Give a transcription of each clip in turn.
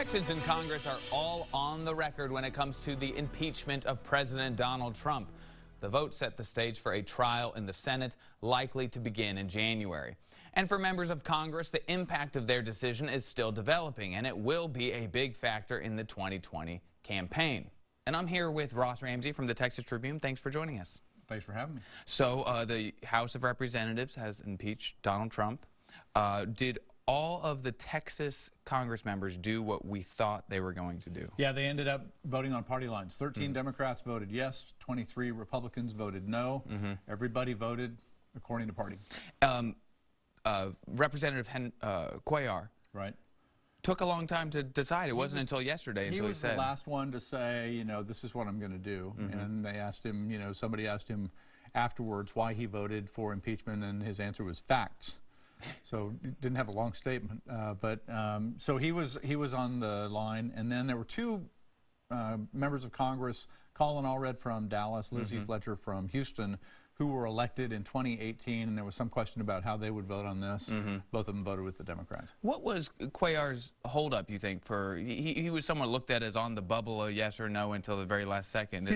Texans in Congress are all on the record when it comes to the impeachment of President Donald Trump. The vote set the stage for a trial in the Senate, likely to begin in January. And for members of Congress, the impact of their decision is still developing, and it will be a big factor in the 2020 campaign. And I'm here with Ross Ramsey from the Texas Tribune. Thanks for joining us. Thanks for having me. So the House of Representatives has impeached Donald Trump. Did all of the Texas Congress members do what we thought they were going to do? Yeah, they ended up voting on party lines. 13 Democrats voted yes, 23 Republicans voted no. Everybody voted according to party. Representative Cuellar took a long time to decide. It wasn't until yesterday until he said. He was the last one to say, you know, this is what I'm going to do. And they asked him, you know, somebody asked him afterwards why he voted for impeachment, and his answer was facts. So didn't have a long statement, so he was on the line, and then there were two members of Congress, Colin Allred from Dallas, Lizzie Fletcher from Houston, who were elected in 2018, and there was some question about how they would vote on this. Both of them voted with the Democrats. What was Cuellar's holdup, you think? He was somewhat looked at as on the bubble, a yes or no until the very last second.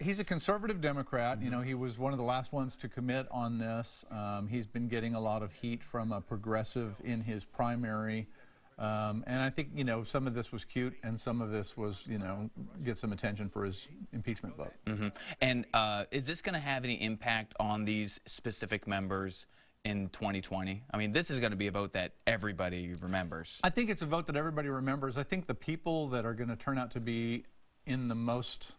He's a conservative Democrat. You know, he was one of the last ones to commit on this. He's been getting a lot of heat from a progressive in his primary. And I think, you know, some of this was cute and some of this was, you know, get some attention for his impeachment vote. And is this going to have any impact on these specific members in 2020? I mean, this is going to be a vote that everybody remembers. I think it's a vote that everybody remembers. I think the people that are going to turn out to be in the most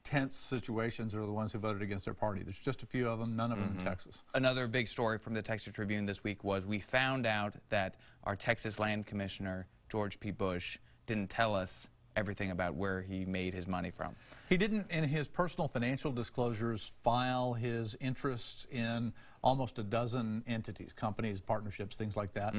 tense situations are the ones who voted against their party. There's just a few of them, none of them in Texas. Another big story from the Texas Tribune this week was we found out that our Texas Land Commissioner, George P. Bush, didn't tell us everything about where he made his money from. He didn't, in his personal financial disclosures, file his interests in almost a dozen entities, companies, partnerships, things like that.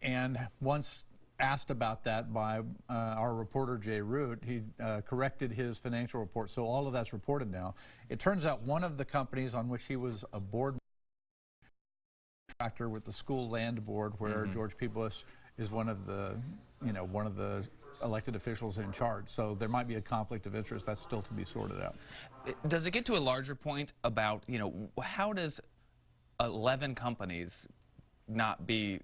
And once asked about that by our reporter Jay Root, he corrected his financial report, so all of that's reported now. It turns out one of the companies on which he was a board contractor with the school land board, where George P. Bush is one of the, you know, one of the elected officials in charge. So there might be a conflict of interest. That's still to be sorted out. Does it get to a larger point about, you know, how does 11 companies not be,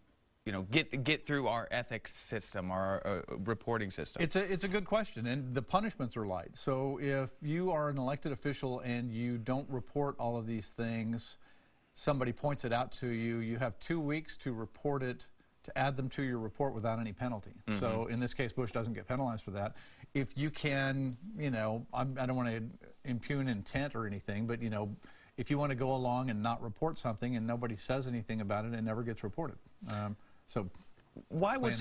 you know, get through our ethics system, our reporting system? It's a good question, and the punishments are light. So if you are an elected official and you don't report all of these things, somebody points it out to you, you have 2 weeks to report it, to add them to your report without any penalty. So in this case, Bush doesn't get penalized for that. If you can, you know, I don't want to impugn intent or anything, but, you know, if you want to go along and not report something and nobody says anything about it, it never gets reported. So why would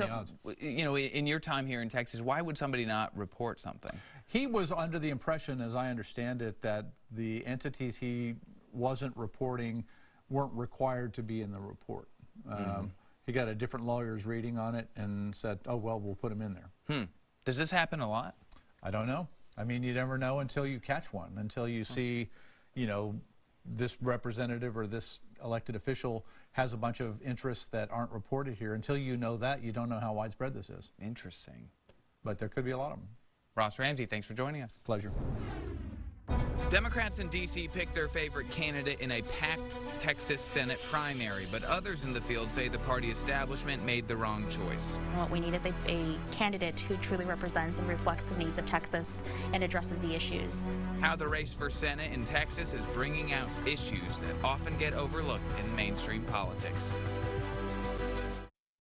you know, in your time here in Texas, why would somebody not report something? He was under the impression, as I understand it, that the entities he wasn't reporting weren't required to be in the report. He got a different lawyer's reading on it and said, oh, well, we'll put him in there. Does this happen a lot? I don't know. I mean, you never know until you catch one, until you see, you know, this representative or this elected official has a bunch of interests that aren't reported here. Until you know that, you don't know how widespread this is. Interesting. But there could be a lot of them. Ross Ramsey, thanks for joining us. Pleasure. Democrats in D.C. picked their favorite candidate in a packed Texas Senate primary, but others in the field say the party establishment made the wrong choice. What we need is a candidate who truly represents and reflects the needs of Texas and addresses the issues. How the race for Senate in Texas is bringing out issues that often get overlooked in mainstream politics.